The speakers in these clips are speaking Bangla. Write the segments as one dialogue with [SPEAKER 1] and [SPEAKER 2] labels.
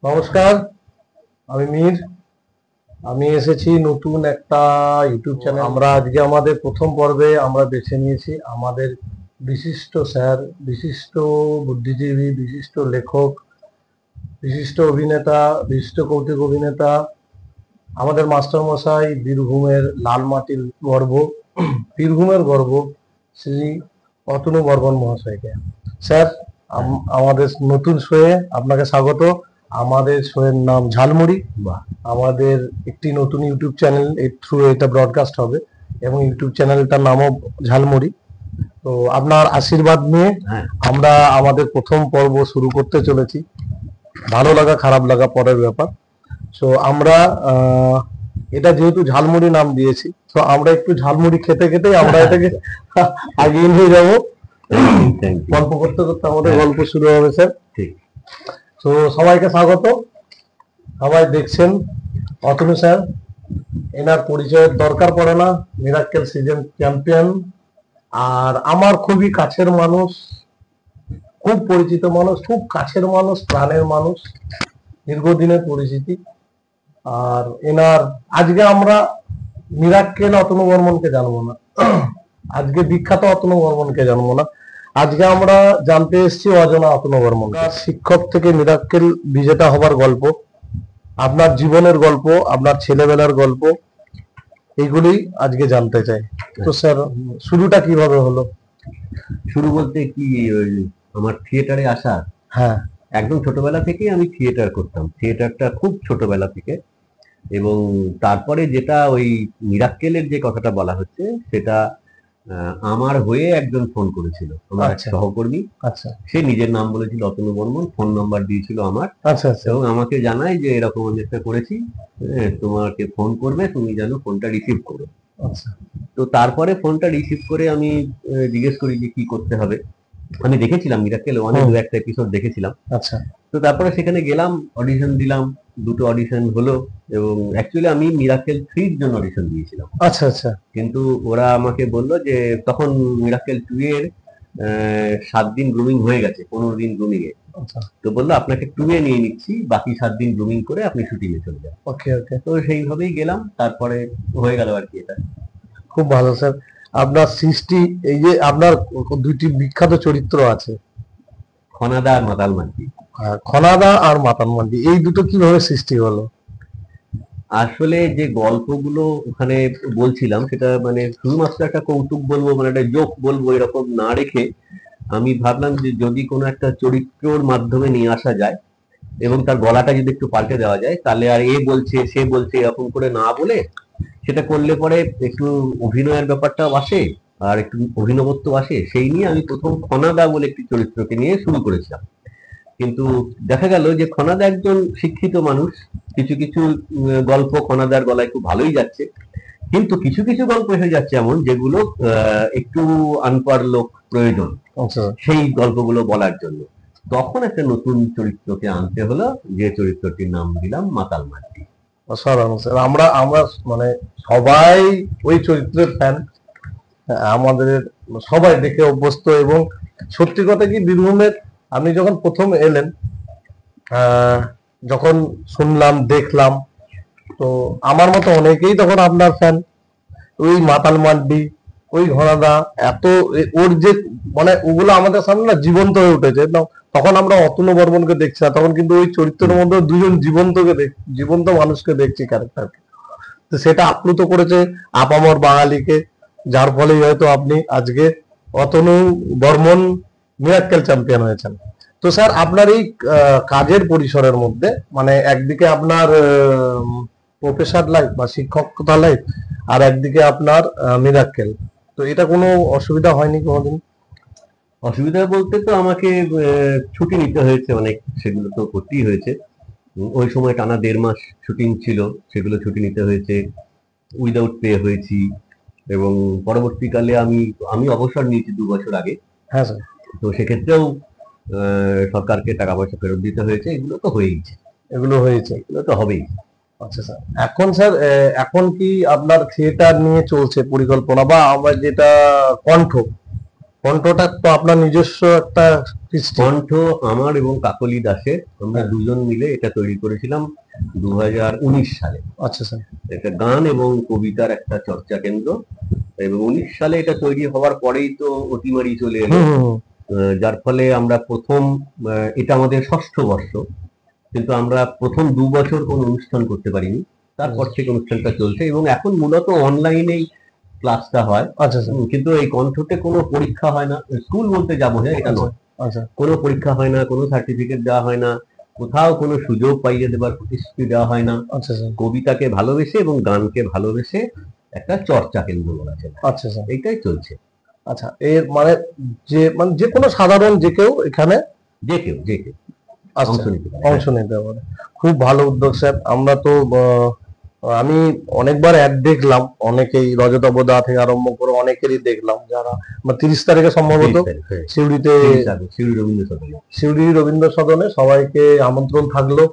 [SPEAKER 1] নমস্কার, আমি মীর। আমি এসেছি নতুন একটা ইউটিউব চ্যানেল। আমরা আজকে আমাদের প্রথম পর্বে আমরা বেছে নিয়েছি আমাদের বিশিষ্ট স্যার, বিশিষ্ট বুদ্ধিজীবী, বিশিষ্ট লেখক, বিশিষ্ট অভিনেতা, বিশিষ্ট কৌতুক অভিনেতা, আমাদের মাস্টার মশাই, বীরভূমের লাল মাটির গর্ব, বীরভূমের গর্ব, শ্রী অতনু বর্মন মহাশয়কে। স্যার, আমাদের নতুন শোয়ে আপনাকে স্বাগত। আমাদের শোয়ের নাম ঝালমুড়ি। আমাদের একটি নতুন ইউটিউব চ্যানেল এর থ্রু এটা ব্রডকাস্ট হবে এবং ইউটিউব চ্যানেলটার নামও ঝালমুড়ি। তো আপনার আশীর্বাদ নিয়ে আমরা আমাদের প্রথম পর্ব শুরু করতে চলেছি। ভালো লাগা খারাপ লাগা পরের ব্যাপার। তো আমরা এটা যেহেতু ঝালমুড়ি নাম দিয়েছি, তো আমরা একটু ঝালমুড়ি খেতে খেতেই আমরা এটাকে এগিয়ে নিয়ে যাবো। গল্প করতে করতে আমাদের গল্প শুরু হবে স্যার। ঠিক। তো সবাইকে স্বাগত। সবাই দেখছেন অতনু স্যার, এনার পরিচয়ের দরকার পড়ে না, মিরাক্কেল সিজন চ্যাম্পিয়ন, আর আমার খুবই কাছের মানুষ, খুব পরিচিত মানুষ, খুব কাছের মানুষ, প্রাণের মানুষ, দীর্ঘদিনের পরিচিতি। আর এনার আজকে আমরা মিরাক্কেল অতনু বর্মনকে জানবো না, আজকে বিখ্যাত অতনু বর্মনকে জানবো না, আজকে আমরা জানতে এসেছি অজানা অতনু বর্মন। শিক্ষক থেকে মিরাক্কেল বিজেতা হবার গল্প, আপনার জীবনের গল্প, আপনার ছেলেবেলার গল্প, এইগুলি আজকে জানতে চাই। তো স্যার, শুরুটা কিভাবে হলো?
[SPEAKER 2] শুরু বলতে কি, আমার থিয়েটারে আসা,
[SPEAKER 1] হ্যাঁ,
[SPEAKER 2] একদম ছোটবেলা থেকেই আমি থিয়েটার করতাম, থিয়েটারটা খুব ছোটবেলা থেকে। এবং তারপরে যেটা ওই মিরাক্কেলের যে কথাটা বলা হচ্ছে, সেটা আমার হয়ে একজন ফোন করেছিল, আমার এক সহকর্মী।
[SPEAKER 1] আচ্ছা,
[SPEAKER 2] সে নিজের নাম বলেছিল অতনু বর্মন, ফোন নাম্বার দিয়েছিল আমার।
[SPEAKER 1] আচ্ছা আচ্ছা।
[SPEAKER 2] এবং আমাকে জানায় যে এরকম আমি একটা করেছি, তোমাকে ফোন করবে, তুমি যেন ফোনটা রিসিভ করো।
[SPEAKER 1] আচ্ছা।
[SPEAKER 2] তো তারপরে ফোনটা রিসিভ করে আমি জিজ্ঞেস করি যে কি করতে হবে। আমি দেখেছিলাম মিরাক্কেল ওয়ানে দু একটা এপিসোড দেখেছিলাম।
[SPEAKER 1] আচ্ছা।
[SPEAKER 2] তো তারপরে সেখানে গেলাম, অডিশন দিলাম, দুটো অডিশন হলো। এবং অ্যাকচুয়ালি আমি মিরাক্কেল 3 এর জন্য অডিশন দিয়েছিলাম।
[SPEAKER 1] আচ্ছা আচ্ছা।
[SPEAKER 2] কিন্তু ওরা আমাকে বললো যে তখন মিরাক্কেল 2 এর 7 দিন গ্রুমিং হয়ে গেছে, 15 দিন গ্রুমিং এ। তো বললো আপনাকে 2 এ নিয়ে নিচ্ছি, বাকি 7 দিন গ্রুমিং করে আপনি শুটিং এ চলে যান।
[SPEAKER 1] ওকে ওকে।
[SPEAKER 2] তো সেইভাবেই গেলাম, তারপরে হয়ে গেল আর কি। এটা
[SPEAKER 1] খুব ভালো স্যার। আপনার সৃষ্টি, এই যে আপনার দুইটি বিখ্যাত চরিত্র আছে,
[SPEAKER 2] খনাদা আর মাতাল মান্ডি।
[SPEAKER 1] খনাদা আর মাতাল মান্ডি, এই দুটো কিভাবে সৃষ্টি হলো?
[SPEAKER 2] আসলে যে গল্পগুলো ওখানে বলছিলাম, সেটা মানে শুধুমাত্র একটা কৌতুক বলবো, মানে একটা জোক বলবো এরকম না রেখে, আমি ভাবলাম যে যদি কোনো একটা চরিত্রর মাধ্যমে নিয়ে আসা যায় এবং তার গলাটা যদি একটু পাল্টে দেওয়া যায়, তাহলে আর এ বলছে সে বলছে এরকম করে না বলে, সেটা করলে পরে একটু অভিনয়ের ব্যাপারটাও আসে আর একটু অভিনবত্ব আসে। সেই নিয়ে আমি প্রথম খনাদা বলে একটি চরিত্রকে নিয়ে শুরু করেছিলাম। কিন্তু দেখা গেল যে খনাদা একজন শিক্ষিত মানুষ, কিছু কিছু গল্প খনাদার গলায় খুব ভালোই যাচ্ছে, কিন্তু কিছু কিছু গল্প এসে যাচ্ছে এমন যেগুলো একটু আনপাড় লোক প্রয়োজন সেই গল্পগুলো বলার জন্য। তখন একটা নতুন চরিত্রকে আনতে হলো, যে চরিত্রটির নাম দিলাম মাতাল মান্ডি।
[SPEAKER 1] আমরা আমরা মানে সবাই ওই চরিত্রের ফ্যান, আমাদের সবাই দেখে অভ্যস্ত। এবং সত্যি কথা কি, বীরভূমের আপনি যখন প্রথম এলেন, যখন শুনলাম দেখলাম, তো আমার মতো অনেকেই তখন আপনার ফ্যান। ওই মাতাল মান্ডি, ওই ঘোড়াদা, এত ওর যে মানে ওগুলো আমাদের সামনে না জীবন্ত হয়ে উঠেছে। তখন আমরা অতনু বর্মনকে দেখছি না, তখন কিন্তু ওই চরিত্রের মধ্যে দুজন জীবন্ত মানুষকে দেখছি, ক্যারেক্টারকে। তো সেটা আপ্লুত করেছে আপামর বাঙালিকে, যার ফলে হয়তো আপনি আজকে অতনু বর্মন মিরাক্কেল চ্যাম্পিয়ন হয়েছেন। তো স্যার, আপনার এই কাজের পরিসরের মধ্যে, মানে একদিকে আপনার প্রফেসর লাইফ বা শিক্ষকতা লাইফ, আর একদিকে আপনার মিরাক্কেল, তো এটা কোনো অসুবিধা হয়নি কোনোদিন?
[SPEAKER 2] অসুবিধা বলতে তো আমাকে ছুটি নিতে হয়েছে অনেক, সেগুলো তো করতেই হয়েছে। ওই সময় টানা 1.5 মাস শুটিং ছিল, সেগুলো ছুটি নিতে হয়েছে, উইদাউট পে হয়েছি। এবং পরবর্তীকালে আমি আমি অবসর নিয়েছি 2 বছর আগে।
[SPEAKER 1] হ্যাঁ স্যার।
[SPEAKER 2] তো সেক্ষেত্রেও সরকারকে টাকা পয়সা ফেরত দিতে হয়েছে। এগুলো তো হয়েইছে, এগুলো তো হবেই।
[SPEAKER 1] আচ্ছা স্যার, এখন স্যার এখন কি আপনার থিয়েটার নিয়ে চলছে পরিকল্পনা, বা আমরা যেটা কণ্ঠ, কণ্ঠটা তো আপনার নিজস্ব একটা সৃষ্টি।
[SPEAKER 2] কণ্ঠ আমার এবং কাকলি দাসের, আমরা দুজন মিলে এটা তৈরি করেছিলাম 2019 সালে।
[SPEAKER 1] আচ্ছা স্যার।
[SPEAKER 2] এটা গান এবং কবিতার একটা চর্চা কেন্দ্র, এবং 19 সালে এটা তৈরি হওয়ার পরেই তো অতিমারি চলে এলো, যার ফলে আমরা প্রথম, এটা আমাদের 6ষ্ঠ বর্ষ, কিন্তু আমরা প্রথম 2 বছর কোনো অনুষ্ঠান করতে পারিনি। তারপর থেকে অনুষ্ঠানটা চলছে এবং এখন মূলত অনলাইনেই ক্লাসটা হয়।
[SPEAKER 1] আচ্ছা স্যার।
[SPEAKER 2] কিন্তু এই কণ্ঠতে কোনো পরীক্ষা হয় না, স্কুল বলতে যাবো হ্যাঁ, এটা নয়।
[SPEAKER 1] আচ্ছা।
[SPEAKER 2] কোনো পরীক্ষা হয় না, কোনো সার্টিফিকেট দেওয়া হয় না, কোথাও কোনো সুযোগ পাইয়ে দেবার প্রতিশ্রুতি দেওয়া হয় না।
[SPEAKER 1] আচ্ছা স্যার।
[SPEAKER 2] কবিতাকে ভালোবেসে এবং গানকে ভালোবেসে একটা চর্চা কেন্দ্র বলা যায়।
[SPEAKER 1] আচ্ছা স্যার।
[SPEAKER 2] এইটাই চলছে।
[SPEAKER 1] আচ্ছা, এর মানে যে কোনো সাধারণ যে কেউ এখানে
[SPEAKER 2] যে কেউ অংশ নিতে পারে।
[SPEAKER 1] খুব ভালো উদ্যোগ স্যার। আমরা তো আমি অনেকবার অ্যাড দেখলাম, অনেকেই রজতাবদা থেকে আরম্ভ করে অনেকেরই দেখলাম, যারা 30 তারিখে সম্ভবত সিউড়িতে, সিউড়ি রবীন্দ্র সদনে সবাইকে আমন্ত্রণ থাকলো।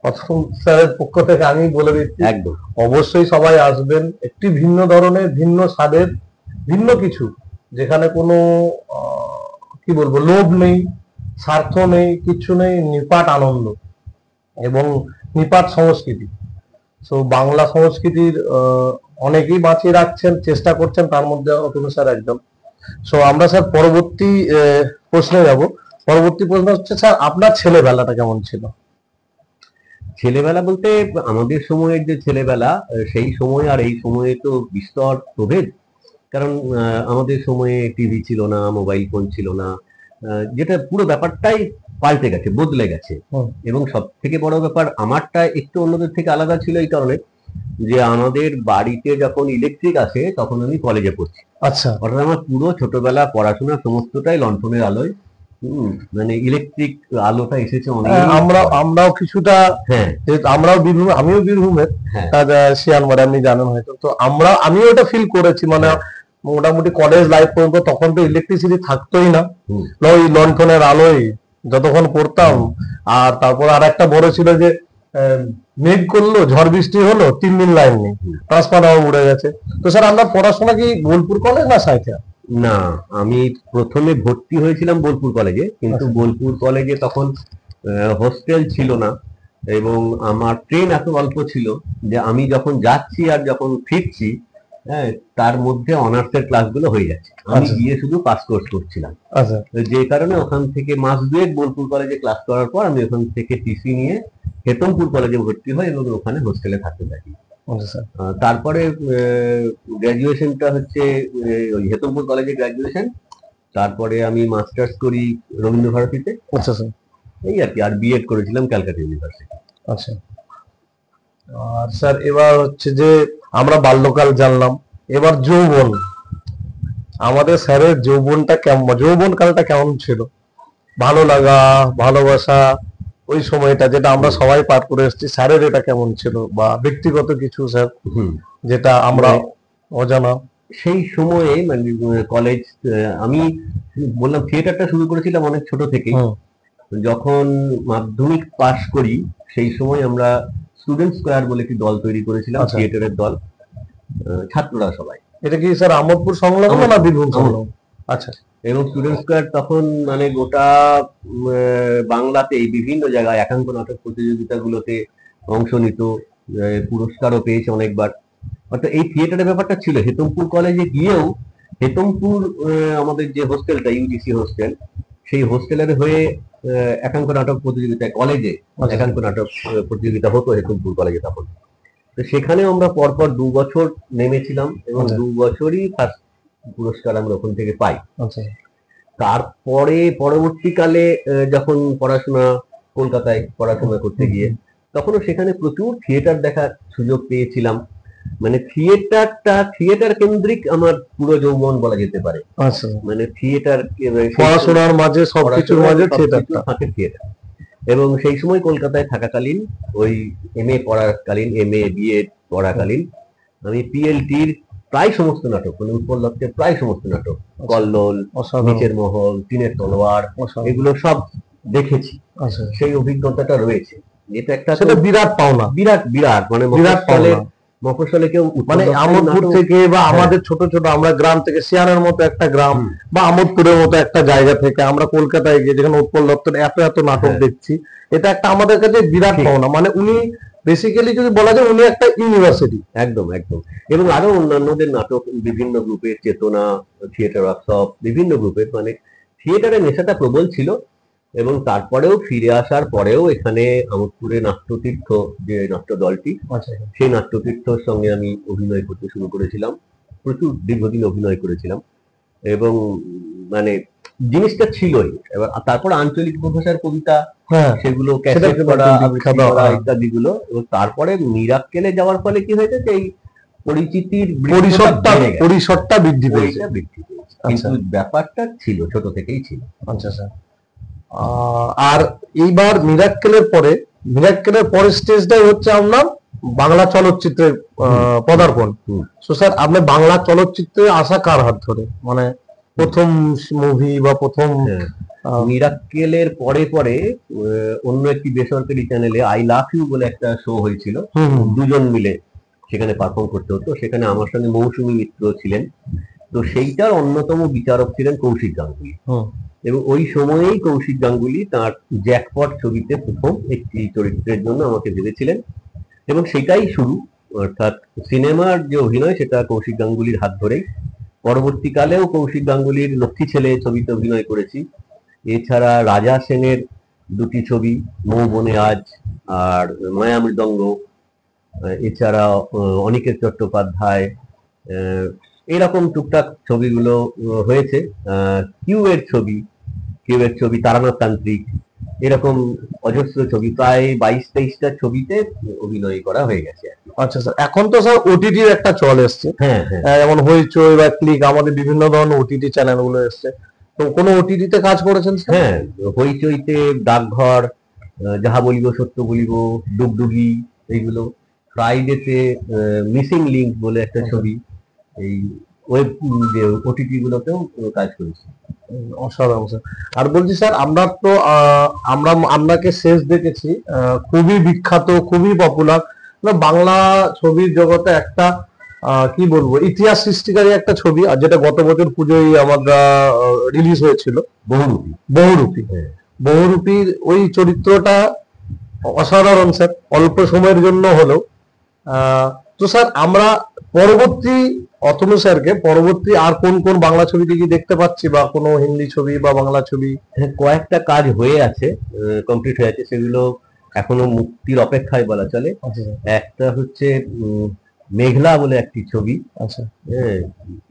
[SPEAKER 1] প্রথম স্যারের পক্ষ থেকে আমি বলে দিচ্ছি,
[SPEAKER 2] একদম
[SPEAKER 1] অবশ্যই সবাই আসবেন। একটি ভিন্ন ধরনের, ভিন্ন স্বাদের, ভিন্ন কিছু, যেখানে কোনো কি বলবো, লোভ নেই, স্বার্থ নেই, কিছু নেই, নিপাট আনন্দ এবং নিপাট সংস্কৃতি। সো বাংলা সংস্কৃতির অনেকেই বাঁচিয়ে রাখছেন, চেষ্টা করছেন, তার মধ্যে অতনু স্যার একজন। সো আমরা স্যার পরবর্তী প্রশ্নে যাব। পরবর্তী প্রশ্ন হচ্ছে স্যার, আপনার ছেলেবেলাটা কেমন ছিল?
[SPEAKER 2] ছেলেবেলা বলতে আমাদের সময়ের যে ছেলেবেলা, সেই সময় আর এই সময়ে তো বিস্তর প্রভেদ। কারণ আমাদের সময়ে টিভি ছিল না, মোবাইল ফোন ছিল না, যেটা পুরো ব্যাপারটাই পাল্টে গেছে, বদলে গেছে। এবং সব থেকে বড় ব্যাপার, আমারটা একটু অন্যদের থেকে আলাদা ছিল এই কারণে যে আমাদের বাড়িতে যখন ইলেকট্রিক আসে তখন আমি কলেজে পড়ছি।
[SPEAKER 1] আচ্ছা।
[SPEAKER 2] অর্থাৎ আমার পুরো ছোটবেলা পড়াশোনা সমস্তটাই লণ্ঠনের আলোয়, মানে ইলেকট্রিক আলোটা এসেছে অনেক।
[SPEAKER 1] আমরাও কিছুটা, হ্যাঁ, আমরাও বীরভূম, আমিও বীরভূমের, শিয়ালমারে, আপনি জানেন হয়তো। তো আমিও এটা ফিল করেছি, মানে মোটামুটি কলেজ লাইফ পর্যন্ত তখন তো ইলেকট্রিসিটি থাকতোই না, ওই লণ্ঠনের আলোয় যতক্ষণ পড়তাম। আর তারপর আর একটা বড় ছিল যে মেঘ করলো, ঝড় বৃষ্টি হলো, 3 দিন লাইন নেই, ট্রান্সফরমার উড়ে গেছে। তো স্যার, আপনার পড়াশোনা কি বোলপুর কলেজ না সাঁইথিয়া?
[SPEAKER 2] না, আমি প্রথমে ভর্তি হয়েছিলাম বোলপুর কলেজে, কিন্তু বোলপুর কলেজে তখন হোস্টেল ছিল না এবং আমার ট্রেন এত অল্প ছিল যে আমি যখন যাচ্ছি আর যখন ফিরছি, হ্যাঁ, তার মধ্যে অনার্সের ক্লাসগুলো হয়ে যাচ্ছে, আমি গিয়ে শুধু পাস কোর্স করছিলাম। যে কারণে ওখান থেকে মাস দুয়েক বোলপুর কলেজে ক্লাস করার পর আমি ওখান থেকে টিসি নিয়ে হেতমপুর কলেজে ভর্তি হই এবং ওখানে হোস্টেলে থাকতে থাকি। তারপরে গ্র্যাজুয়েশনটা হচ্ছে ওই হেতমপুর কলেজে গ্র্যাজুয়েশন, তারপরে আমি মাস্টার্স করি রবীন্দ্রভারতীতে।
[SPEAKER 1] আচ্ছা স্যার।
[SPEAKER 2] এই আর কি, আর বিএড করেছিলাম ক্যালকাটা ইউনিভার্সিটি।
[SPEAKER 1] আচ্ছা। আর স্যার, এবার হচ্ছে যে আমরা বাল্যকাল জানলাম, এবার যৌবন। আমাদের স্যারের যৌবনটা কেমন, যৌবন কালটা কেমন ছিল? ভালো লাগা, ভালোবাসা, ওই সময়টা যেটা আমরা সবাই পার করে এসেছি, স্যারের এটা কেমন ছিল? বা ব্যক্তিগত কিছু স্যার যেটা আমরা অজানা?
[SPEAKER 2] সেই সময়ে মানে কলেজ, আমি বললাম থিয়েটারটা শুরু করেছিলাম অনেক ছোট থেকেই। যখন মাধ্যমিক পাশ করি সেই সময় আমরা স্টুডেন্ট স্কোয়ার বলে একটি দল তৈরি করেছিলাম, থিয়েটারের দল, ছাত্ররা সবাই।
[SPEAKER 1] এটা কি স্যার আমোদপুর সংলগ্ন না বীরভূম সংলগ্ন? আচ্ছা।
[SPEAKER 2] এবং স্টুডেন্ট স্কোয়ার তখন মানে গোটা বাংলাতেই বিভিন্ন জায়গায় একাঙ্ক নাটক প্রতিযোগিতাগুলোতে অংশ নিত, পুরস্কারও পেয়েছে অনেকবার। অর্থাৎ এই থিয়েটারের ব্যাপারটা ছিল। হেতমপুর কলেজে গিয়েও হেতমপুর আমাদের যে হোস্টেলটা, ইউজিসি হোস্টেল, সেই হোস্টেলের হয়ে একাঙ্ক নাটক প্রতিযোগিতায় কলেজে একাঙ্ক নাটক প্রতিযোগিতা হতো হেতমপুর কলেজে তখন। তো সেখানেও আমরা পরপর 2 বছর নেমেছিলাম এবং 2 বছরই ফার্স্ট পুরস্কার আমরা ওখান থেকে পাই। তারপরে পরবর্তীকালে যখন পড়াশোনা, কলকাতায় পড়াশোনা করতে গিয়ে তখনও সেখানে প্রচুর থিয়েটার দেখার সুযোগ পেয়েছিলাম। মানে থিয়েটার কেন্দ্রিক আমার পুরো যৌবন বলা যেতে পারে। মানে থিয়েটার,
[SPEAKER 1] পড়াশোনার মাঝে সবকিছুর মাঝে থিয়েটার।
[SPEAKER 2] এবং সেই সময় কলকাতায় থাকাকালীন, ওই এমএ পড়াকালীন, এমএ বিএড পড়াকালীন আমি পিএলটির প্রায় সমস্ত নাটক, মানে উৎপল দত্তের প্রায় সমস্ত নাটক, কল্লোল, নিচের মহল, টিনের তলোয়ার, এগুলো সব দেখেছি। সেই অভিজ্ঞতাটা রয়েছে। এটা একটা বিরাট পাওনা, বিরাট মানে মফস্বলে কেউ
[SPEAKER 1] মানে আমোদপুর থেকে বা আমাদের ছোট ছোট আমরা গ্রাম থেকে সিয়ানের মতো একটা গ্রাম বা আমোদপুরের মতো একটা জায়গা থেকে আমরা কলকাতায় গিয়ে যেখানে উৎপল দত্তের এত এত নাটক দেখছি, এটা একটা আমাদের কাছে বিরাট পাওনা। মানে উনি বেসিক্যালি যদি বলা যায় উনি একটা ইউনিভার্সিটি।
[SPEAKER 2] একদম একদম। এবং আরো অন্যান্যদের নাটক বিভিন্ন গ্রুপের, চেতনা, থিয়েটার ওয়ার্কশপ, বিভিন্ন গ্রুপের, মানে থিয়েটারের নেশাটা প্রবল ছিল। এবং তারপরেও ফিরে আসার পরেও এখানে আমোদপুরে নাট্যতীর্থ যে নাট্য দলটি, সেই নাট্যতীর্থর সঙ্গে আমি অভিনয় করতে শুরু করেছিলাম, প্রচুর দীর্ঘদিন অভিনয় করেছিলাম। এবং মানে জিনিসটা ছিলই। এবার তারপর আঞ্চলিক উপভাষার কবিতা, সেগুলো ক্যাসেট করা, ইত্যাদি গুলো। এবং তারপরে মিরাক্কেলে যাওয়ার ফলে কি হয়েছে, এই পরিচিতির
[SPEAKER 1] পরিসরটা বৃদ্ধি পেয়েছে।
[SPEAKER 2] কিন্তু ব্যাপারটা ছিল, ছোট থেকেই ছিল।
[SPEAKER 1] আচ্ছা স্যার। আর এইবার মিরাক্কেলের পরের স্টেজটাই হচ্ছে আপনার বাংলা চলচ্চিত্রের পদার্পণ। তো স্যার আপনি বাংলা চলচ্চিত্রে আসা কার হাত ধরে, মানে প্রথম মুভি বা প্রথম?
[SPEAKER 2] মিরাক্কেলের পরে পরে অন্য একটি বেসরকারি চ্যানেলে আই লাভ ইউ বলে একটা শো হয়েছিল, দুজন মিলে সেখানে পারফর্ম করতে হতো। সেখানে আমার সঙ্গে মৌসুমী মিত্র ছিলেন। তো সেইটার অন্যতম বিচারক ছিলেন কৌশিক গাঙ্গুলি। এবং ওই সময়েই কৌশিক গাঙ্গুলি তার জ্যাকপট ছবিতে প্রথম একটি চরিত্রের জন্য আমাকে ভেবেছিলেন। এবং সেটাই শুরু, অর্থাৎ সিনেমার যে অভিনয় সেটা কৌশিক গাঙ্গুলির হাত ধরেই। পরবর্তীকালেও কৌশিক গাঙ্গুলির লক্ষ্মী ছেলে ছবিতে অভিনয় করেছি। এছাড়া রাজা সেনের দুটি ছবি, মৌ বনে আজ আর মায়া মৃদঙ্গ, এছাড়া অনিকেত চট্টোপাধ্যায়, এরকম টুকটাক ছবিগুলো হয়েছে। কিউ এর ছবি, তারানাথ তান্ত্রিক, এরকম অজস্র ছবি, প্রায় 22-23টা ছবিতে অভিনয় করা হয়ে গেছে।
[SPEAKER 1] আচ্ছা স্যার, এখন তো স্যার ওটিটির একটা চল এসছে, যেমন হইচই বা ক্লিক, আমাদের বিভিন্ন ধরনের ওটিটি চ্যানেল গুলো এসছে। তো কোনো ওটিটিতে কাজ করেছেন?
[SPEAKER 2] হ্যাঁ, হইচইতে ডাকঘর, যাহা বলিব সত্য বলিব, ডুগডুগি, এইগুলো। ফ্রাইডেতে মিসিং লিঙ্ক বলে একটা ছবি, এই ওয়েব ওটিটি গুলোতেও কাজ করেছি।
[SPEAKER 1] অসাধারণ স্যার। আর বলছি স্যার, আমরা তো আমরা আপনাকে শেষ দেখেছি খুবই বিখ্যাত, খুবই পপুলার বাংলা ছবির জগতে একটা কি বলবো ইতিহাস সৃষ্টিকারী একটা ছবি, আর যেটা গত বছর পুজোয় আমরা রিলিজ হয়েছিল, বহুরূপীর ওই চরিত্রটা অসাধারণ স্যার, অল্প সময়ের জন্য হলেও। তো স্যার আমরা পরবর্তী অতনু স্যারকে পরবর্তী আর কোন কোন বাংলা ছবিতে কি দেখতে পাচ্ছি, বা কোনো হিন্দি ছবি বা বাংলা ছবি?
[SPEAKER 2] কয়েকটা কাজ হয়ে আছে, কমপ্লিট হয়ে আছে, সেগুলো এখনো মুক্তির অপেক্ষায় বলা চলে। একটা হচ্ছে মেঘলা বলে একটি ছবি,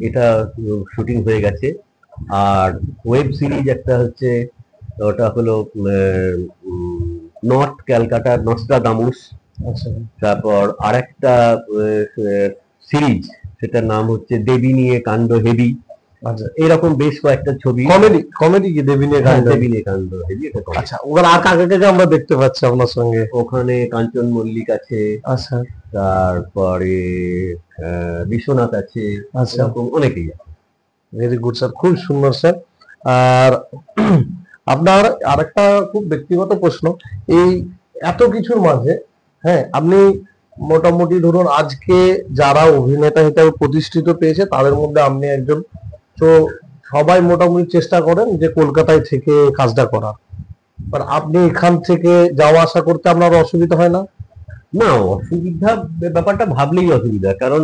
[SPEAKER 2] এটা শুটিং হয়ে গেছে। আর ওয়েব সিরিজ একটা হচ্ছে, ওটা হলো নর্থ ক্যালকাটার নস্ট্রাদামুস। তারপর আরেকটা সিরিজ, সেটার নাম হচ্ছে দেবী নিয়ে কাণ্ড হেবি। এরকম বেশ কয়েকটা ছবি।
[SPEAKER 1] কমেডি কি দেবী নিয়ে কাণ্ড হেবি? আচ্ছা, ওখানে আর কাকে কাকে আমরা দেখতে পাচ্ছি আপনার সঙ্গে?
[SPEAKER 2] ওখানে কাঞ্চন মল্লিক আছে, আচ্ছা, তারপরে বিশ্বনাথ আছে, আচ্ছা, অনেকেই।
[SPEAKER 1] ভেরি গুড স্যার, খুব সুন্দর স্যার। আর আপনার আরেকটা খুব ব্যক্তিগত প্রশ্ন, এই এত কিছুর মাঝে আপনি মোটামুটি ধরুন আজকে যারা অভিনেতা হিসেবে প্রতিষ্ঠিত পেয়েছে তাদের মধ্যে আপনি একজন। তো সবাই মোটামুটি চেষ্টা করেন যে কলকাতায় থেকে কাজটা করার, আপনি এখান থেকে যাওয়া আসা করতে আপনার অসুবিধা হয় না?
[SPEAKER 2] না, অসুবিধা ব্যাপারটা ভাবলেই অসুবিধা, কারণ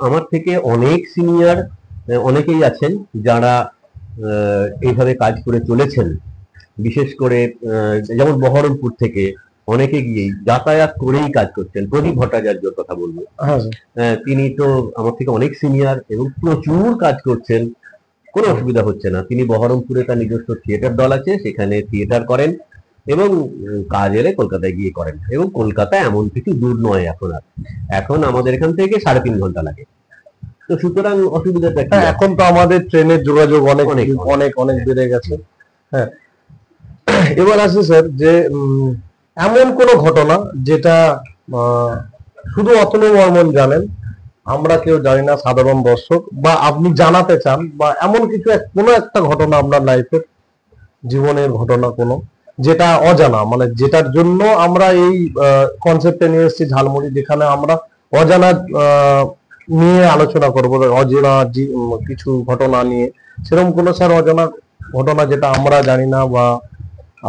[SPEAKER 2] আমার থেকে অনেক সিনিয়র অনেকেই আছেন যারা এইভাবে কাজ করে চলেছেন। বিশেষ করে যেমন বহরমপুর থেকে অনেকে গিয়েই যাতায়াত করেই কাজ করছেন। প্রদীপ ভট্টাচার্যর কথা বলবো, তিনি তো আমার থেকে অনেক সিনিয়র এবং প্রচুর কাজ করছেন, কোনো অসুবিধা হচ্ছে না। তিনি বহরমপুরে তার নিজস্ব থিয়েটার দল আছে, সেখানে থিয়েটার করেন এবং কাজ এলে কলকাতায় গিয়ে করেন। এবং কলকাতা এমন কিছু দূর নয় এখন আমাদের এখান থেকে 3.5 ঘন্টা লাগে। তো সুতরাং অসুবিধাটা কি?
[SPEAKER 1] এখন তো আমাদের ট্রেনের যোগাযোগ অনেক অনেক অনেক বেড়ে গেছে। হ্যাঁ, এবার আসি স্যার, যে এমন কোন ঘটনা যেটা শুধু অতনু বর্মন জানেন, আমরা কেউ জানি না, সাধারণ দর্শক, বা আপনি জানাতে চান, বা এমন কিছু কোনো একটা ঘটনা আপনার লাইফের, জীবনের ঘটনা কোনো, যেটা অজানা, মানে যেটার জন্য আমরা এই কনসেপ্টে নিয়ে এসেছি ঝালমুড়ি, যেখানে আমরা অজানা নিয়ে আলোচনা করবো, অজানা কিছু ঘটনা নিয়ে। সেরকম কোনো স্যার অজানা ঘটনা যেটা আমরা জানি না বা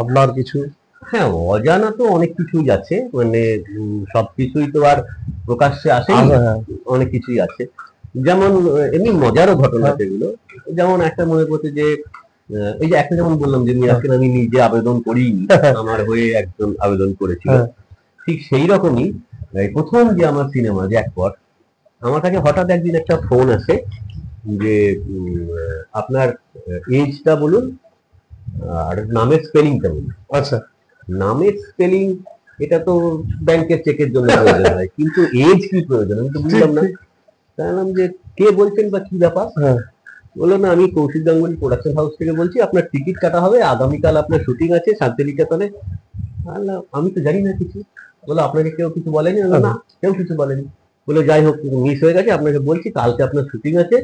[SPEAKER 1] আপনার কিছু?
[SPEAKER 2] হ্যাঁ, অজানা তো অনেক কিছুই আছে, মানে সবকিছুই তো আর প্রকাশ্যে আসে,
[SPEAKER 1] হ্যাঁ,
[SPEAKER 2] অনেক কিছুই আছে। যেমন এমনি মজারও ঘটনা
[SPEAKER 1] হ্যাঁ।
[SPEAKER 2] সেগুলো। যেমন একটা মনে পড়ছে যে এই যে একটা যেমন বললাম যে মিরাজকে আমি নিজে আবেদন করিনি, আমার হয়ে একজন আবেদন করেছিল।
[SPEAKER 1] হ্যাঁ।
[SPEAKER 2] ঠিক সেই রকমই এই প্রথম যে আমার সিনেমা জ্যাকপট, আমার কাছে হঠাৎ একদিন একটা ফোন আসে যে আপনার এজটা বলুন আর নামের স্পেলিংটা বলুন।
[SPEAKER 1] আচ্ছা।
[SPEAKER 2] নামের স্পেলিং এটা তো ব্যাংকের চেকের জন্য প্রয়োজন হয়, কিন্তু এজ কি প্রয়োজন আমি তো বুঝলাম না। জানলাম যে কে বলছেন বা কি ব্যাপার।
[SPEAKER 1] হ্যাঁ।
[SPEAKER 2] বললো না, আমি কৌশিক গাঙ্গুলি প্রোডাকশন হাউস থেকে বলছি, আপনার টিকিট কাটা হবে, আগামীকাল আপনার শুটিং আছে শান্তিনিকেতনে। আমি তো জানি না কিছু। বলো আপনাকে কেউ কিছু বলেনি? বললো না, কেউ কিছু বলেনি। বলে যাই হোক, মিস হয়ে গেছে, আপনাকে বলছি কালকে আপনার শুটিং আছে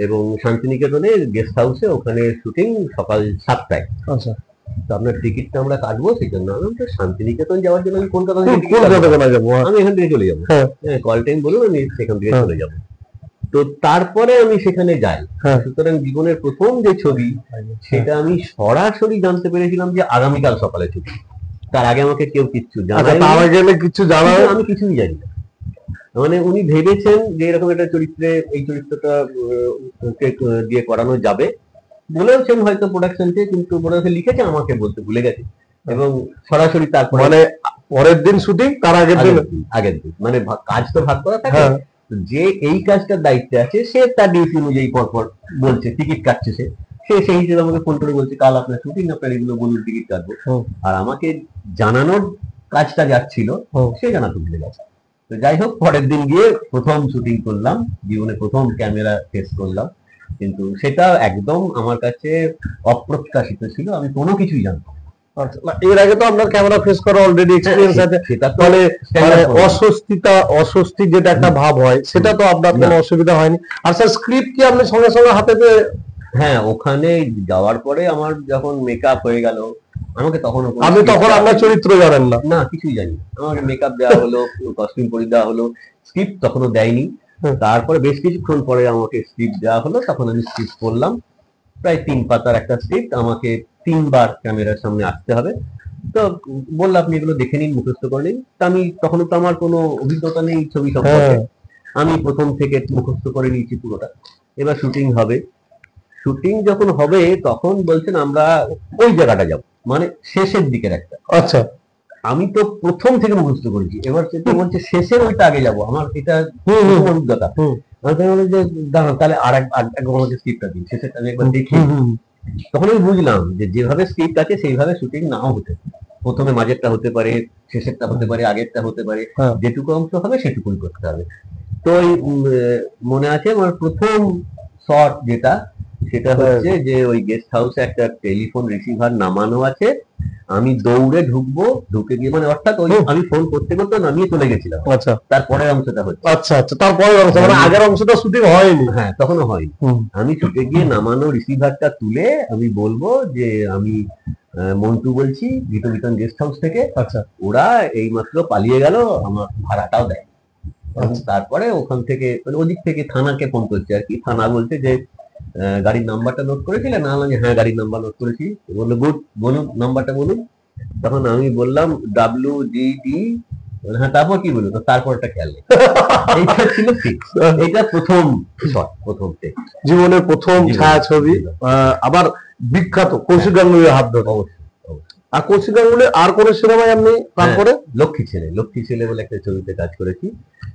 [SPEAKER 2] এবং শান্তিনিকেতনে গেস্ট হাউসে, ওখানে শুটিং সকাল 7টায়।
[SPEAKER 1] আচ্ছা।
[SPEAKER 2] তো আপনার টিকিটটা আমরা কাটবো, সেই জন্য শান্তিনিকেতন যাওয়ার জন্য আমি কলকাতা থেকে
[SPEAKER 1] যাবো?
[SPEAKER 2] আমি এখান থেকে চলে যাবো।
[SPEAKER 1] হ্যাঁ।
[SPEAKER 2] কল টাইম বলুন, আমি সেখান থেকে চলে যাবো। তো তারপরে আমি সেখানে যাই। সুতরাং জীবনের প্রথম যে ছবি, সেটা আমি সরাসরি জানতে পেরেছিলাম যে আগামীকাল সকালে ছবি। তার আগে আমাকে কেউ কিচ্ছু জানায়নি,
[SPEAKER 1] কিছু জানা,
[SPEAKER 2] আমি কিছুই জানি না। মানে উনি ভেবেছেন যে এরকম একটা চরিত্রে এই চরিত্রটা ওকে দিয়ে করানো যাবে বলেওছেন হয়তো প্রোডাকশনকে, কিন্তু প্রোডাকশন লিখেছে আমাকে বলতে ভুলে গেছে। এবং সরাসরি তারপরে
[SPEAKER 1] মানে পরের দিন শুটিং, তার আগের
[SPEAKER 2] দিন মানে কাজ তো ভাগ করা থাকে। যে এই কাজটার দায়িত্বে আছে সে তার ডিউটি অনুযায়ী পরপর বলছে, টিকিট কাটছে সে সেই হিসেবে আমাকে ফোন করে বলছে কাল আপনার শুটিং, আপনার এগুলো বলুন, টিকিট কাটবো। আর আমাকে জানানোর কাজটা যাচ্ছিল, সে জানাতে ভুলে গেছে। তো যাই হোক, পরের দিন গিয়ে প্রথম শুটিং করলাম, জীবনে প্রথম ক্যামেরা ফেস করলাম, কিন্তু সেটা একদম আমার কাছে অপ্রত্যাশিত ছিল, আমি কোনো কিছুই জানতাম।
[SPEAKER 1] এর আগে তো আপনার ক্যামেরা ফেস করা অলরেডি এক্সপেরিয়েন্স আছে, তাহলে অস্বস্তি যেটা একটা ভাব হয়, সেটা তো আপনার কোনো অসুবিধা হয়নি? আর স্যার স্ক্রিপ্ট কি আপনি সঙ্গে সঙ্গে হাতে পেয়ে?
[SPEAKER 2] হ্যাঁ, ওখানে যাওয়ার পরে আমার যখন মেকআপ হয়ে গেল, আমাকে তখন
[SPEAKER 1] আপনি তখন আপনার চরিত্র জানেন না?
[SPEAKER 2] না, কিছুই জানি না। আমাকে মেকআপ দেওয়া হলো, কস্টিউম পরিয়ে দেওয়া হলো, স্ক্রিপ্ট তখনও দেয়নি। তারপরে বেশ কিছুক্ষণ পরে আমাকে স্ক্রিপ্ট দেওয়া হলো, তখন আমি স্ক্রিপ্ট পড়লাম। প্রায় 3 পাতার একটা স্ক্রিপ্ট, আমাকে 3বার ক্যামেরার সামনে আসতে হবে। তো বললো আপনি এগুলো দেখে নিন, মুখস্থ করে নিন। তা আমি তখনও তো আমার কোনো অভিজ্ঞতা নেই ছবি সম্পর্কে, আমি প্রথম থেকে মুখস্থ করে নিয়েছি পুরোটা। এবার শুটিং হবে, শুটিং যখন হবে তখন বলছেন আমরা ওই জায়গাটা যাব, মানে শেষের দিকের একটা।
[SPEAKER 1] আচ্ছা।
[SPEAKER 2] আমি তো প্রথম থেকে মুখস্থ করেছি, এবার সেটা বলছে শেষের ওইটা আগে যাব, আমার এটা অভিজ্ঞতা। আমি যে দাঁড়ান, তাহলে একবার আমাকে স্ক্রিপ্টটা দিন, শেষেরটা আমি একবার দেখি। তখন আমি বুঝলাম যে যেভাবে স্ক্রিপ্ট আছে সেইভাবে শুটিং নাও হতে, প্রথমে মাঝেরটা হতে পারে, শেষেরটা হতে পারে, আগেরটা হতে পারে, যেটুকু অংশ হবে সেটুকুই করতে হবে। তো মনে আছে আমার প্রথম শট যেটা, সেটা হচ্ছে যে ওই গেস্ট হাউসে একটা টেলিফোন রিসিভার নামানো আছে, আমি দৌড়ে ঢুকবো, ঢুকে গিয়ে মানে অর্থাৎ ওই আমি ফোন করতে করতে নামিয়ে চলে গেছিলাম।
[SPEAKER 1] আচ্ছা।
[SPEAKER 2] তারপরের অংশটা হচ্ছে।
[SPEAKER 1] আচ্ছা আচ্ছা, তারপরের অংশ মানে আগের অংশটা শুটিং হয়নি?
[SPEAKER 2] হ্যাঁ, তখনও হয়নি। আমি ছুটে গিয়ে নামানো রিসিভারটা তুলে আমি বলবো যে আমি মন্টু বলছি গীতবিতান গেস্ট হাউস থেকে।
[SPEAKER 1] আচ্ছা।
[SPEAKER 2] ওরা এইমাত্র পালিয়ে গেল, আমার ভাড়াটাও দেয়। তারপরে ওখান থেকে মানে ওদিক থেকে থানাকে ফোন করছে আর কি, থানা বলছে যে গাড়ির নাম্বারটা নোট করেছিলেন? না, হ্যাঁ গাড়ির নাম্বার নোট করেছি। বললো গুড, বলুন নাম্বারটা বলুন। তখন আমি বললাম WGD। হ্যাঁ, তারপর কি বললো? তারপরটা খেয়াল নেই। এইটা ছিল ফিক্স, এইটা প্রথম শট, প্রথম টেক,
[SPEAKER 1] জীবনের প্রথম ছায়াছবি। আবার বিখ্যাত কৌশিক গাঙ্গুলির হাত ধরে। আর কৌশিক গাঙ্গুলির আর কোন সিনেমায় আপনি তারপরে?
[SPEAKER 2] লক্ষ্মী ছেলে বলে একটা ছবিতে কাজ করেছি,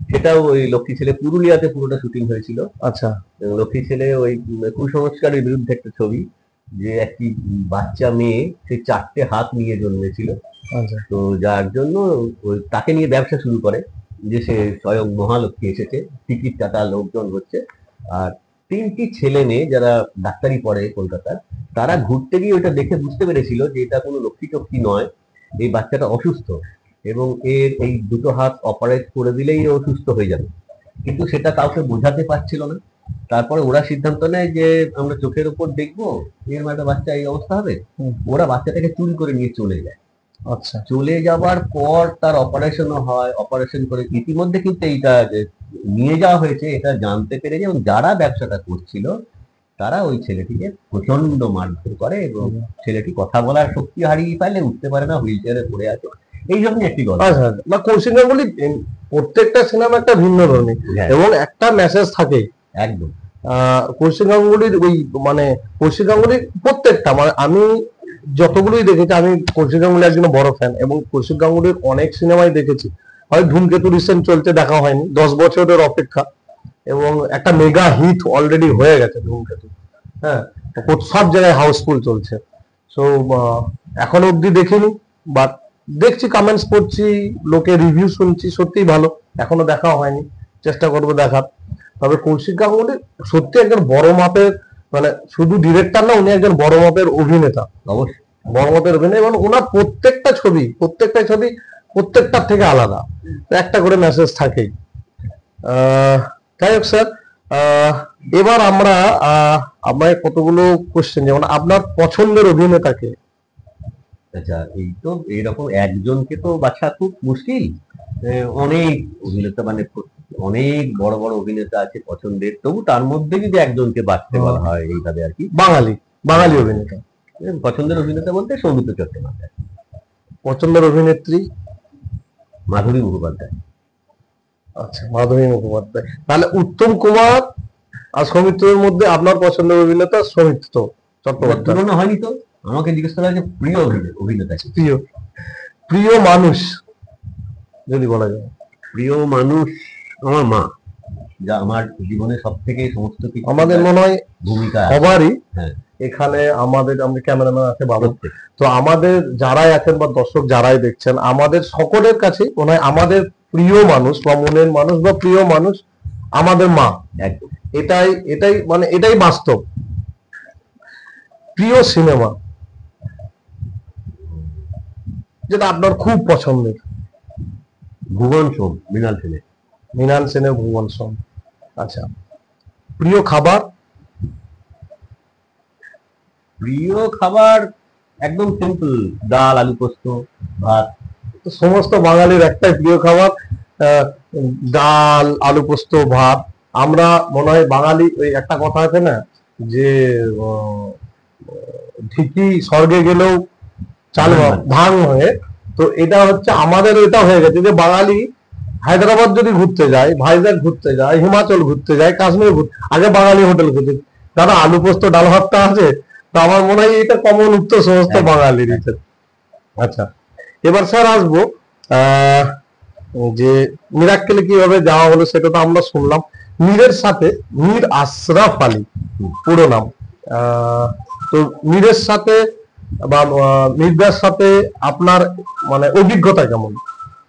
[SPEAKER 2] সেটাও ওই লক্ষ্মী ছেলে পুরুলিয়াতে পুরোটা শুটিং হয়েছিল।
[SPEAKER 1] আচ্ছা।
[SPEAKER 2] লক্ষ্মী ছেলে ওই কুসংস্কারের বিরুদ্ধে একটা ছবি, যে একটি বাচ্চা মেয়ে সে 4টে হাত নিয়ে জন্মেছিল। তো যার জন্য ওই তাকে নিয়ে ব্যবসা শুরু করে, যে সে স্বয়ং মহালক্ষ্মী এসেছে, টিকিট কাটা লোকজন হচ্ছে। আর 3টি ছেলে মেয়ে যারা ডাক্তারি পড়ে কলকাতার, তারা ঘুরতে গিয়ে ওটা দেখে বুঝতে পেরেছিল যে এটা কোনো লক্ষ্মী টক্ষ্মী নয়, এই বাচ্চাটা অসুস্থ এবং এর এই 2টো হাত অপারেট করে দিলেই অসুস্থ হয়ে যাবে, কিন্তু সেটা কাউকে বোঝাতে পারছিল না। তারপরে ওরা সিদ্ধান্ত নেয় যে আমরা চোখের উপর দেখবো এরকম একটা বাচ্চা এই অবস্থা হবে। ওরা বাচ্চাটাকে চুরি করে নিয়ে চলে যায়।
[SPEAKER 1] আচ্ছা
[SPEAKER 2] চলে যাবার পর তার অপারেশনও হয়, অপারেশন করে ইতিমধ্যে কিন্তু এইটা যে নিয়ে যাওয়া হয়েছে এটা জানতে পেরেছে, এবং যারা ব্যবসাটা করছিল তারা ওই ছেলেটিকে প্রচন্ড মারধর করে, এবং ছেলেটি কথা বলার শক্তি হারিয়ে ফেলে, উঠতে পারে না, হুইল চেয়ারে পড়ে আছে। এই জন্যই একটি গল্প।
[SPEAKER 1] আচ্ছা আচ্ছা। না কৌশিক গাঙ্গুলি প্রত্যেকটা সিনেমা একটা ভিন্ন ধরনের
[SPEAKER 2] হ্যাঁ,
[SPEAKER 1] এবং একটা মেসেজ থাকে।
[SPEAKER 2] একদম।
[SPEAKER 1] কৌশিক গাঙ্গুলির ওই মানে কৌশিক গাঙ্গুলির প্রত্যেকটা মানে আমি যতগুলোই দেখেছি, আমি কৌশিক গাঙ্গুলি একজন বড় ফ্যান এবং কৌশিক গাঙ্গুলির অনেক সিনেমাই দেখেছি। হয় ধূমকেতু রিসেন্ট চলছে, দেখা হয়নি, 10 বছরের অপেক্ষা, এবং একটা মেগা হিট অলরেডি হয়ে গেছে ধূমকেতু। হ্যাঁ, সব জায়গায় হাউসফুল চলছে। সো এখনো অব্দি দেখিনি, বাট দেখছি, কমেন্টস পড়ছি, লোকে রিভিউ শুনছি, সত্যিই ভালো। এখনো দেখা হয়নি, চেষ্টা করবো দেখার। তবে কৌশিক গাঙ্গুলি সত্যি একজন বড় মাপের, মানে শুধু ডিরেক্টর না, উনি একজন বড় মাপের অভিনেতা,
[SPEAKER 2] অবশ্যই
[SPEAKER 1] বড় মাপের অভিনেতা, এবং ওনার প্রত্যেকটা ছবি প্রত্যেকটার থেকে আলাদা, একটা করে মেসেজ থাকেই। যাই হোক স্যার, এবার আমরা আপনার কতগুলো কোশ্চেন, যেমন আপনার পছন্দের অভিনেতাকে।
[SPEAKER 2] আচ্ছা, এই তো এইরকম একজনকে তো বাছা খুব মুশকিল। অনেক অভিনেতা, মানে অনেক বড় বড় অভিনেতা আছে পছন্দের, তবু তার মধ্যে যদি একজনকে বাছতে বলা হয় এইভাবে আর কি,
[SPEAKER 1] বাঙালি অভিনেতা।
[SPEAKER 2] পছন্দের অভিনেতা বলতে সৌমিত্র চট্টোপাধ্যায়।
[SPEAKER 1] পছন্দের অভিনেত্রী?
[SPEAKER 2] মাধুরী মুখোপাধ্যায়।
[SPEAKER 1] আচ্ছা, মাধুরী মুখোপাধ্যায়। তাহলে উত্তম কুমার আর সৌমিত্রের মধ্যে আপনার পছন্দের অভিনেতা সৌমিত্র চট্টোপাধ্যায়।
[SPEAKER 2] তুলনা হয়নি তো, আমাকে জিজ্ঞেস করা হয়েছে প্রিয় অভিনেতা কি?
[SPEAKER 1] প্রিয় মানুষ যদি বলা যায়।
[SPEAKER 2] প্রিয় মানুষ আমার মা, যা আমার জীবনে সব থেকে সমস্ত কিছু
[SPEAKER 1] আমাদের মনে হয়
[SPEAKER 2] ভূমিকা
[SPEAKER 1] সবারই।
[SPEAKER 2] হ্যাঁ,
[SPEAKER 1] এখানে আমাদের ক্যামেরাম্যান আছে বাবু, তো আমাদের যারাই আছেন বা দর্শক যারাই দেখছেন, আমাদের সকলের কাছে মনে হয় আমাদের প্রিয় মানুষ বা মনের মানুষ বা প্রিয় মানুষ আমাদের মা।
[SPEAKER 2] একদম।
[SPEAKER 1] এটাই বাস্তব। প্রিয় সিনেমা যেটা আপনার খুব পছন্দের?
[SPEAKER 2] ভুবন সোম, মৃণাল সেনের।
[SPEAKER 1] মৃণাল সেনের ভুবন সোম। আচ্ছা, প্রিয় খাবার?
[SPEAKER 2] প্রিয় খাবার একদম সিম্পল, ডাল, আলু পোস্ত, ভাত।
[SPEAKER 1] সমস্ত বাঙালির একটাই প্রিয় খাবার, ডাল, আলু পোস্ত, ভাত। আমরা মনে হয় বাঙালি, ওই একটা কথা আছে না যে ঠিকই স্বর্গে গেলেও চাল ভাঙ হয়ে, তো এটা হচ্ছে আমাদের, এটা হয়ে গেছে যে বাঙালি হায়দ্রাবাদ যদি ঘুরতে যায়, ভাইজ্যাক ঘুরতে যায়, হিমাচল ঘুরতে যায়, কাশ্মীর আগে বাঙালি হোটেল খুঁজে, দাদা আলু পোস্ত ডাল ভাতটা আছে, তো আমার মনে হয় এটা কমন উত্তর সমস্ত বাঙালির। আচ্ছা, এবার স্যার আসবো যে মিরাক্কেলে কিভাবে যাওয়া হলো সেটা তো আমরা শুনলাম। মীরের সাথে, মীর আশরাফ আলী পুরো নাম, তো মীরের সাথে বা মীরদার সাথে আপনার মানে অভিজ্ঞতা কেমন,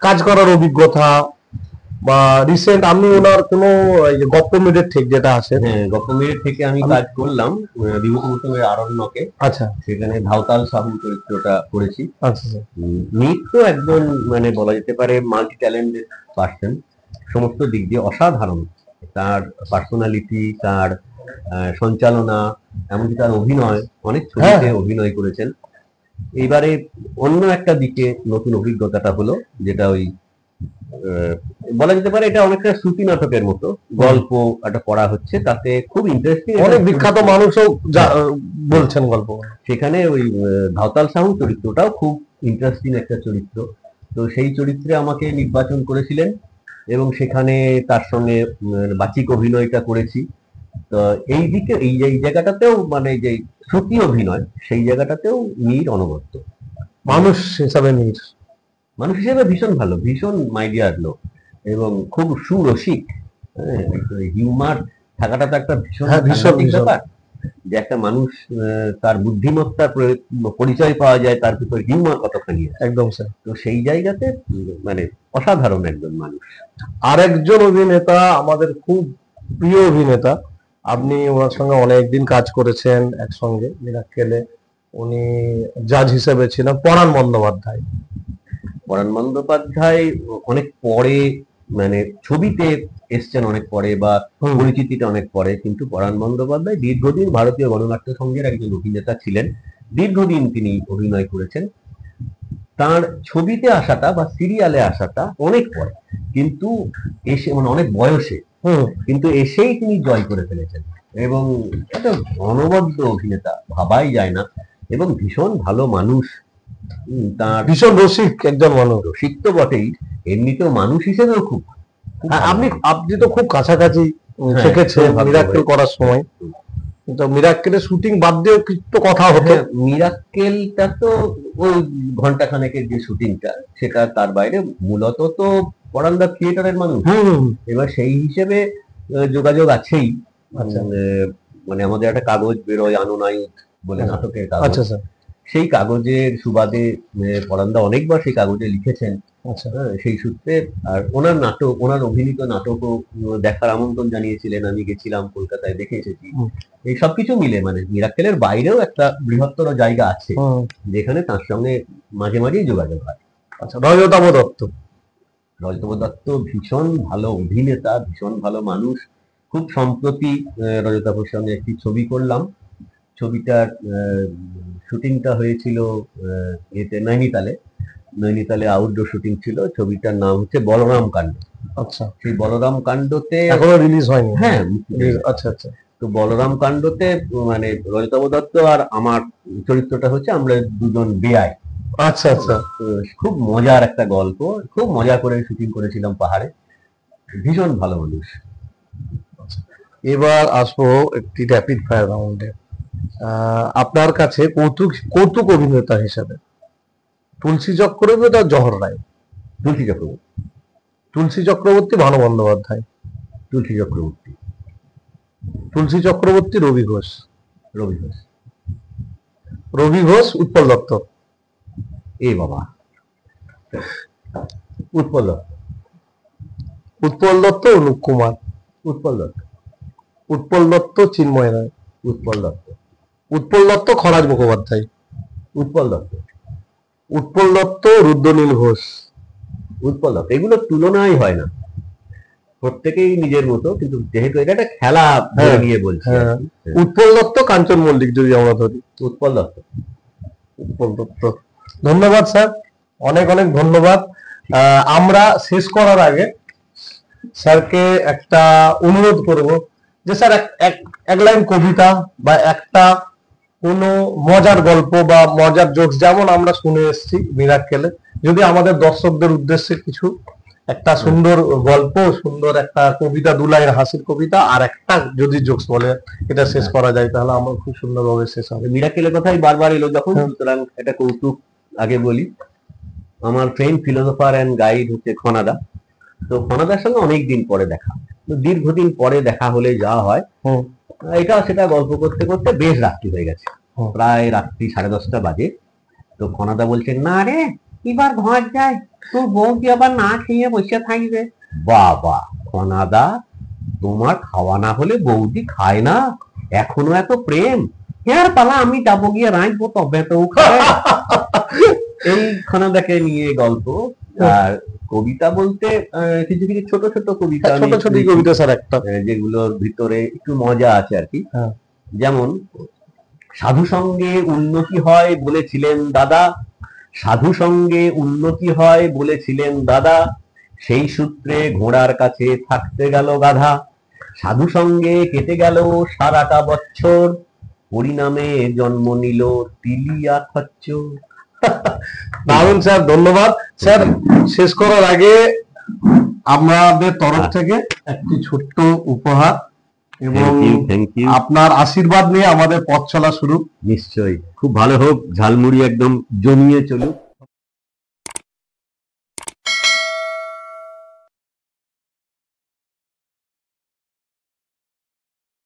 [SPEAKER 1] কাজ করার অভিজ্ঞতা, বা রিসেন্ট আপনি ওনার কোনো গপ্প মিরের ঠিক যেটা আছে?
[SPEAKER 2] হ্যাঁ, গপ্প মিরের থেকে আমি কাজ করলাম বিভূতিভূষণের আরণ্যকে।
[SPEAKER 1] আচ্ছা,
[SPEAKER 2] সেখানে ভাওতাল সাহু চরিত্রটা করেছি।
[SPEAKER 1] আচ্ছা।
[SPEAKER 2] মীর তো একজন মানে বলা যেতে পারে মাল্টি ট্যালেন্টেড পার্সন, সমস্ত দিক দিয়ে অসাধারণ। তার পার্সোনালিটি, তার সঞ্চালনা, এমনকি তার অভিনয়, অনেক ছবিতে অভিনয় করেছেন। এইবারে অন্য একটা দিকে নতুন অভিজ্ঞতাটা হলো, যেটা ওই বলা যেতে পারে এটা অনেকটা শ্রুতি নাটকের মতো গল্প একটা পড়া হচ্ছে, তাতে খুব ইন্টারেস্টিং,
[SPEAKER 1] অনেক বিখ্যাত মানুষও বলছেন গল্প। সেখানে
[SPEAKER 2] ওই ভাওতাল সাহু চরিত্রটাও খুব ইন্টারেস্টিং একটা চরিত্র। তো সেই চরিত্রে আমাকে নির্বাচন করেছিলেন, এবং সেখানে তার সঙ্গে বাচিক অভিনয়টা করেছি। তো এই দিকে এই জায়গাটাতেও মানে যে শ্রুতি অভিনয়, সেই জায়গাটাতেও মীর অনবদ্য।
[SPEAKER 1] মানুষ হিসাবে
[SPEAKER 2] ভীষণ ভালো, ভীষণ মাইডিয়ার লোক, এবং খুব সুরসিক। হিউমার থাকাটা তো একটা ভীষণ ব্যাপার, যে একটা মানুষ তার বুদ্ধিমত্তার পরিচয় পাওয়া যায় তার ভিতর হিউমার কতখানি।
[SPEAKER 1] একদম স্যার।
[SPEAKER 2] তো সেই জায়গাতে মানে অসাধারণ একজন মানুষ।
[SPEAKER 1] আরেকজন অভিনেতা আমাদের খুব প্রিয় অভিনেতা, আপনি ওনার সঙ্গে অনেকদিন কাজ করেছেন একসঙ্গে মিরাক্কেলে, উনি জাজ হিসেবে ছিলেন পরাণ বন্দ্যোপাধ্যায়।
[SPEAKER 2] পরাণ বন্দ্যোপাধ্যায় অনেক পরে মানে ছবিতে এসছেন অনেক পরে, বা পরিচিতিটা অনেক পরে, কিন্তু পরাণ বন্দ্যোপাধ্যায় দীর্ঘদিন ভারতীয় গণনাট্য সংঘের একজন অভিনেতা ছিলেন, দীর্ঘদিন তিনি অভিনয় করেছেন। তার ছবিতে আসাটা বা সিরিয়ালে আসাটা অনেক পরে, কিন্তু এসে মানে অনেক বয়সে, কিন্তু এসেই তিনি জয় করে ফেলেছেন এবং একটা অনবদ্য অভিনেতা, ভাবাই যায় না, এবং ভীষণ ভালো মানুষ। তার
[SPEAKER 1] ভীষণ রসিক একজন মানুষ।
[SPEAKER 2] রসিক তো বটেই, এমনিতেও মানুষ হিসেবেও খুব খুব ভালো।
[SPEAKER 1] আপনি তো খুব কাছাকাছি থেকেছেন মিরাক্কেল করার সময়, তো মিরাক্কেলের শুটিং বাদ দিয়েও কিছু তো কথা হতো।
[SPEAKER 2] মিরাক্কেলটা তো ওই ঘন্টা খানেকের যে শুটিংটা, সেটা তার বাইরে মূলত তো পরান্দা থিয়েটারের মানুষ, এবার সেই হিসেবে যোগাযোগ আছেই।
[SPEAKER 1] আচ্ছা।
[SPEAKER 2] মানে আমাদের একটা কাগজ বেরোয় আনুনায়ুত বলে, নাটকের কাগজ।
[SPEAKER 1] আচ্ছা স্যার।
[SPEAKER 2] সেই কাগজের সুবাদে পরান্দা অনেকবার সেই কাগজে লিখেছেন।
[SPEAKER 1] আচ্ছা।
[SPEAKER 2] সেই সূত্রে আর ওনার নাটক, ওনার অভিনীত নাটকও দেখার আমন্ত্রণ জানিয়েছিলেন, আমি গেছিলাম, কলকাতায় দেখে এসেছি। এই সবকিছু মিলে মানে মিরাক্কেলের বাইরেও একটা বৃহত্তর জায়গা আছে যেখানে তার সঙ্গে মাঝে মাঝেই যোগাযোগ হয়।
[SPEAKER 1] আচ্ছা, রজতাভ দত্ত।
[SPEAKER 2] রজতাভ দত্ত ভীষণ ভালো অভিনেতা, ভীষণ ভালো মানুষ। খুব সম্প্রতি রজতাভর সঙ্গে একটি ছবি করলাম। ছবিটার শুটিংটা হয়েছিল এতে নৈনিতালে আউটডোর শুটিং ছিল। ছবিটার নাম হচ্ছে বলরাম কাণ্ড।
[SPEAKER 1] আচ্ছা।
[SPEAKER 2] সেই বলরাম কাণ্ডতে
[SPEAKER 1] এখনো রিলিজ হয়নি?
[SPEAKER 2] হ্যাঁ।
[SPEAKER 1] আচ্ছা আচ্ছা।
[SPEAKER 2] তো বলরাম কাণ্ডতে মানে রজতাভ দত্ত আর আমার চরিত্রটা হচ্ছে আমরা দুজন বেয়াই।
[SPEAKER 1] আচ্ছা আচ্ছা।
[SPEAKER 2] খুব মজার একটা গল্প, খুব মজা করে শুটিং করেছিলাম পাহাড়ে। ভীষণ ভালো মানুষ।
[SPEAKER 1] এবার আসবো একটি র্যাপিড ফায়ার রাউন্ডে। আপনার কাছে কৌতুক অভিনেতা হিসাবে তুলসী চক্রবর্তী আর জহর রায়?
[SPEAKER 2] তুলসী চক্রবর্তী।
[SPEAKER 1] তুলসী চক্রবর্তী ভানু বন্দ্যোপাধ্যায়?
[SPEAKER 2] তুলসী চক্রবর্তী।
[SPEAKER 1] তুলসী চক্রবর্তী রবি ঘোষ?
[SPEAKER 2] রবি ঘোষ।
[SPEAKER 1] রবি ঘোষ উৎপল দত্ত?
[SPEAKER 2] এ বাবা, উৎপল দত্ত।
[SPEAKER 1] উৎপল দত্ত অনুপ কুমার?
[SPEAKER 2] উৎপল দত্ত।
[SPEAKER 1] উৎপল দত্ত চিন্ময় রায়?
[SPEAKER 2] উৎপল দত্ত।
[SPEAKER 1] উৎপল দত্ত খরাজ মুখোপাধ্যায়?
[SPEAKER 2] উৎপল দত্ত।
[SPEAKER 1] উৎপল দত্ত রুদ্রনীল ঘোষ?
[SPEAKER 2] উৎপল দত্ত। এগুলো তুলনাই হয় না, প্রত্যেকেই নিজের মতো, কিন্তু যেহেতু এটা একটা খেলা ধরে নিয়ে বলছি।
[SPEAKER 1] উৎপল দত্ত কাঞ্চন মল্লিক যদি আমরা ধরি?
[SPEAKER 2] উৎপল দত্ত।
[SPEAKER 1] উৎপল দত্ত। ধন্যবাদ স্যার, অনেক অনেক ধন্যবাদ। আমরা শেষ করার আগে স্যারকে একটা অনুরোধ করব যে স্যার এক লাইন কবিতা বা একটা কোনো মজার গল্প বা মজার জোকস, যেমন আমরা শুনে এসেছি মিরাক্কেলে, যদি আমাদের দর্শকদের উদ্দেশ্যে কিছু একটা সুন্দর গল্প, সুন্দর একটা কবিতা, 2 লাইন হাসির কবিতা আর একটা যদি জোকস বলে এটা শেষ করা যায়, তাহলে আমার খুব সুন্দরভাবে শেষ হবে।
[SPEAKER 2] মিরাক্কেলের কথাই বারবার এলো যখন, সুতরাং একটা কৌতুক আগে বলি। আমার ফ্রেন্ড ফিলোসোফার অ্যান্ড গাইড হচ্ছে খনাদা। তো খনাদার সঙ্গে অনেকদিন পরে দেখা, দীর্ঘদিন পরে দেখা হলে যা হয়, এটা সেটা গল্প করতে করতে বেশ রাত্রি হয়ে গেছে, প্রায় রাত্রি 10:30 বাজে। তো খনাদা বলছে, না রে এবার ঘর যায়, তোর বউ কি আবার না খেয়ে বসে থাকবে? বাবা খনাদা, তোমার খাওয়া না হলে বৌদি খায় না, এখনো এত প্রেম? হ্যাঁ পালা, আমি যাবো গিয়ে রাঁধবো, তবে তো খায়। এই খনাদাকে নিয়ে গল্প। আর কবিতা বলতে কিছু কিছু ছোট ছোট কবিতা,
[SPEAKER 1] ছোট কবিতা স্যার একটা,
[SPEAKER 2] যেগুলোর ভিতরে একটু মজা আছে আর কি। যেমন, সাধু সঙ্গে উন্নতি হয় বলেছিলেন দাদা, সাধু সঙ্গে উন্নতি হয় বলেছিলেন দাদা, সেই সূত্রে ঘোড়ার কাছে থাকতে গেল গাধা, সাধু সঙ্গে কেটে গেল সারাটা বছর, পরিণামে জন্ম নিল তিলিয়া খচ্চর।
[SPEAKER 1] দারুণ স্যার, ধন্যবাদ স্যার। শেষ করার আগে আমাদের তরফ থেকে একটি ছোট্ট উপহার এবং আপনার আশীর্বাদ নিয়ে আমাদের পথ চলা শুরু।
[SPEAKER 2] নিশ্চয়ই, খুব ভালো হোক, ঝালমুড়ি একদম জমিয়ে চলুক।